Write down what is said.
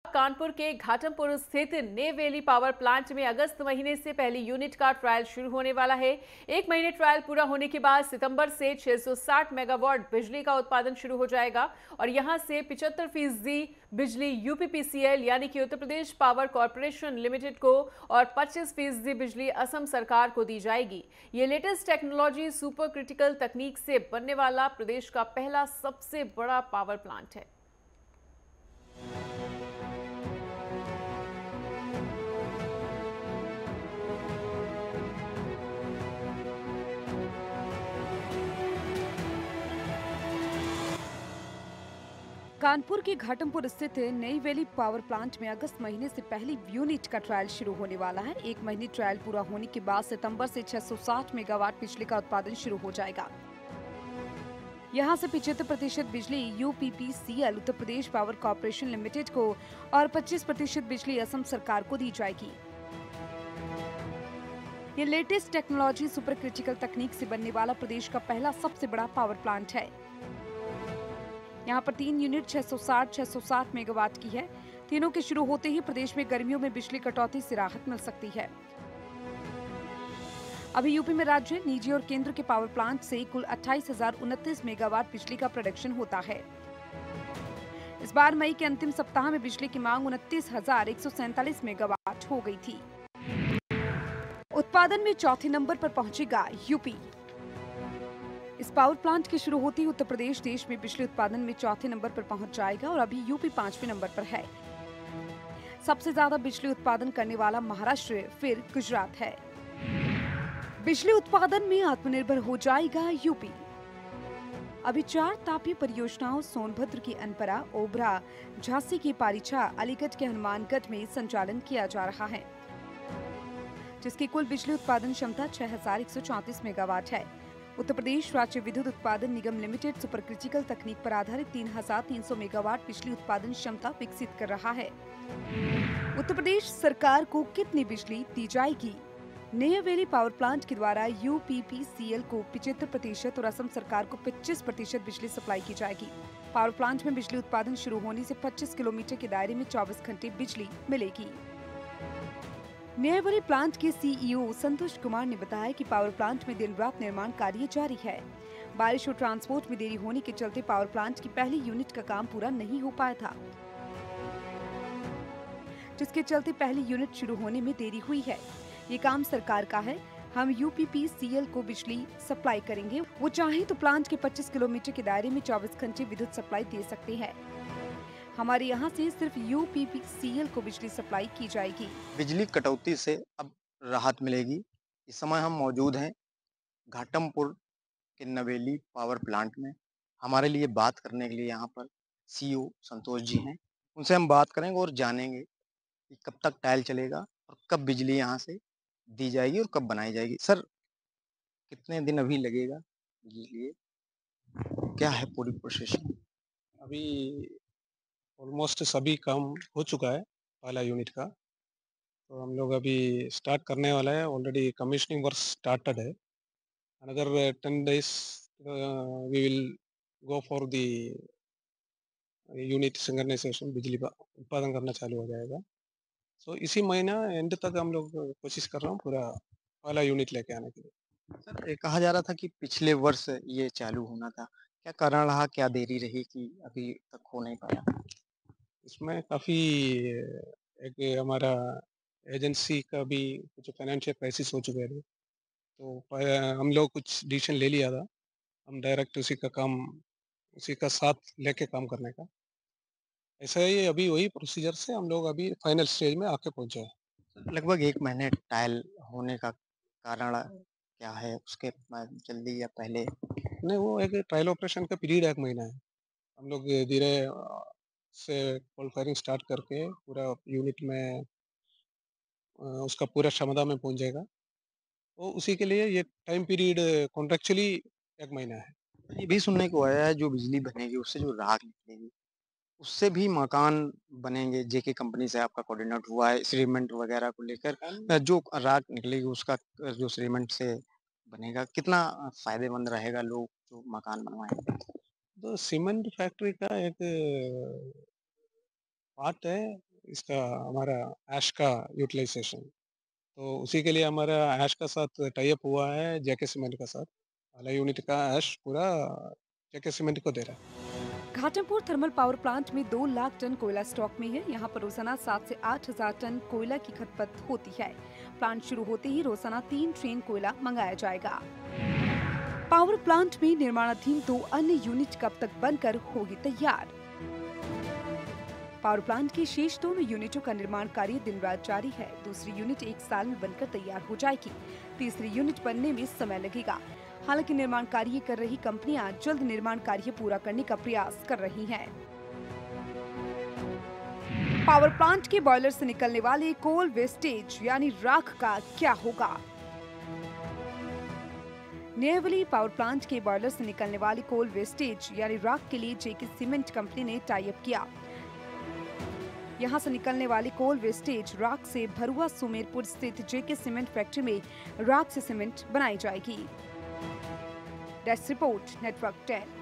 कानपुर के घाटमपुर स्थित Neyveli power plant में अगस्त महीने से पहली यूनिट का ट्रायल शुरू होने वाला है। एक महीने ट्रायल पूरा होने के बाद सितंबर से 660 मेगावाट बिजली का उत्पादन शुरू हो जाएगा और यहां से 75% बिजली यूपीपीसीएल यानी कि Uttar Pradesh power corporation limited को और 25% बिजली असम सरकार को दी जाएगी। ये लेटेस्ट टेक्नोलॉजी सुपर क्रिटिकल तकनीक से बनने वाला प्रदेश का पहला सबसे बड़ा पावर प्लांट है। कानपुर के घाटमपुर स्थित नई वैली पावर प्लांट में अगस्त महीने से पहली यूनिट का ट्रायल शुरू होने वाला है। एक महीने ट्रायल पूरा होने के बाद सितंबर से 660 मेगावाट बिजली का उत्पादन शुरू हो जाएगा। यहां से 75% बिजली UPPCL Uttar Pradesh power corporation limited को और 25% बिजली असम सरकार को दी जाएगी। ये लेटेस्ट टेक्नोलॉजी सुपर क्रिटिकल तकनीक से बनने वाला प्रदेश का पहला सबसे बड़ा पावर प्लांट है। यहाँ पर 3 यूनिट 660 मेगावाट की है। तीनों के शुरू होते ही प्रदेश में गर्मियों में बिजली कटौती से राहत मिल सकती है। अभी यूपी में राज्य, निजी और केंद्र के पावर प्लांट से कुल 28,029 मेगावाट बिजली का प्रोडक्शन होता है। इस बार मई के अंतिम सप्ताह में बिजली की मांग 29,147 मेगावाट हो गई थी। उत्पादन में चौथे नंबर पर पहुंचेगा यूपी। इस पावर प्लांट के शुरू होते ही उत्तर प्रदेश देश में बिजली उत्पादन में चौथे नंबर पर पहुंच जाएगा और अभी यूपी 5वें नंबर पर है। सबसे ज्यादा बिजली उत्पादन करने वाला महाराष्ट्र, फिर गुजरात है। बिजली उत्पादन में आत्मनिर्भर हो जाएगा यूपी। अभी 4 तापीय परियोजनाओं सोनभद्र की अनपरा, ओबरा, झांसी की पारीछा, अलीगढ़ के हनुमानगढ़ में संचालन किया जा रहा है, जिसकी कुल बिजली उत्पादन क्षमता 6,134 मेगावाट है। उत्तर प्रदेश राज्य विद्युत उत्पादन निगम लिमिटेड सुपर क्रिटिकल तकनीक पर आधारित 3,300 मेगावाट बिजली उत्पादन क्षमता विकसित कर रहा है। उत्तर प्रदेश सरकार को कितनी बिजली दी जाएगी? नेवेली पावर प्लांट के द्वारा यूपीपीसीएल को 75% और असम सरकार को 25% बिजली सप्लाई की जाएगी। पावर प्लांट में बिजली उत्पादन शुरू होने से 25 किलोमीटर के दायरे में 24 घंटे बिजली मिलेगी। नेवेली प्लांट के सीईओ संतोष कुमार ने बताया कि पावर प्लांट में दिन रात निर्माण कार्य जारी है। बारिश और ट्रांसपोर्ट में देरी होने के चलते पावर प्लांट की पहली यूनिट का काम पूरा नहीं हो पाया था, जिसके चलते पहली यूनिट शुरू होने में देरी हुई है। ये काम सरकार का है। हम यूपीपीसीएल को बिजली सप्लाई करेंगे। वो चाहे तो प्लांट के 25 किलोमीटर के दायरे में 24 घंटे विद्युत सप्लाई दे सकते हैं। हमारे यहाँ से सिर्फ यूपीपीसीएल को बिजली सप्लाई की जाएगी। बिजली कटौती से अब राहत मिलेगी। इस समय हम मौजूद हैं घाटमपुर के नवेली पावर प्लांट में। हमारे लिए बात करने के लिए यहाँ पर सीईओ संतोष जी हैं। उनसे हम बात करेंगे और जानेंगे कि कब तक ट्रायल चलेगा और कब बिजली यहाँ से दी जाएगी और कब बनाई जाएगी। सर, कितने दिन अभी लगेगा बिजली लिए? क्या है पूरी प्रोसेस? अभी ऑलमोस्ट सभी काम हो चुका है पहला यूनिट का। तो हम लोग अभी स्टार्ट करने वाला है। ऑलरेडी कमिशनिंग वर्क स्टार्टेड है। Another 10 days we will go for the unit synchronisation, बिजली का उत्पादन करना चालू हो जाएगा। सो इसी महीना एंड तक हम लोग कोशिश कर रहा हूँ पूरा पहला यूनिट लेके आने के लिए। सर, ये कहा जा रहा था कि पिछले वर्ष ये चालू होना था। क्या कारण रहा, क्या देरी रही कि अभी तक हो नहीं पाया? इसमें काफ़ी एक हमारा एजेंसी का भी कुछ फाइनेंशियल क्राइसिस हो चुके थे। तो हम लोग कुछ डिसीजन ले लिया था। हम डायरेक्ट उसी का साथ लेके काम करने का। ऐसा ही अभी वही प्रोसीजर से हम लोग अभी फाइनल स्टेज में आके पहुँचे हैं। लगभग 1 महीने ट्रायल होने का कारण क्या है? उसके बाद जल्दी या पहले? नहीं, वो एक ट्रायल ऑपरेशन का पीरियड 1 महीना है। हम लोग धीरे से कोल्ड फायरिंग स्टार्ट करके पूरा यूनिट में उसका पूरा क्षमता में पहुँच जाएगा। तो उसी के लिए ये टाइम पीरियड कॉन्ट्रेक्चुअली 1 महीना है। ये भी सुनने को आया है जो बिजली बनेगी उससे जो राख निकलेगी, उससे भी मकान बनेंगे। जेके कंपनी से आपका कोऑर्डिनेट हुआ है सीमेंट वगैरह को लेकर। जो राख निकलेगी उसका जो सीमेंट से बनेगा, कितना फ़ायदेमंद रहेगा लोग जो मकान बनवाएँगे? तो सीमेंट फैक्ट्री का एक पार्ट है इसका हमारा ऐश का यूटिलाइजेशन। तो उसी के लिए हमारा ऐश का साथ टाई अप हुआ है जेके सीमेंट का साथ। वाला यूनिट का ऐश पूरा जेके सीमेंट को दे रहा है। घाटमपुर थर्मल पावर प्लांट में 2 लाख टन कोयला स्टॉक में है। यहाँ पर रोजाना 7 से 8 हजार टन कोयला की खपत होती है। प्लांट शुरू होते ही रोजाना 3 ट्रेन कोयला मंगाया जाएगा। पावर प्लांट में निर्माणाधीन 2 अन्य यूनिट कब तक बनकर होगी तैयार? पावर प्लांट की शेष दोनों यूनिटों का निर्माण कार्य दिन रात जारी है। दूसरी यूनिट 1 साल में बनकर तैयार हो जाएगी। तीसरी यूनिट बनने में समय लगेगा। हालांकि निर्माण कार्य कर रही कंपनियां जल्द निर्माण कार्य पूरा करने का प्रयास कर रही हैं। पावर प्लांट के बॉयलर से निकलने वाले कोल वेस्टेज यानी राख का क्या होगा? नेवली पावर प्लांट के बॉयलर से निकलने वाली कोल वेस्टेज यानी राख के लिए जेके सीमेंट कंपनी ने टाई अप किया। यहां से निकलने वाली कोल वेस्टेज राख से भरुआ सुमेरपुर स्थित जेके सीमेंट फैक्ट्री में राख से सीमेंट बनाई जाएगी। Desk report, network 10।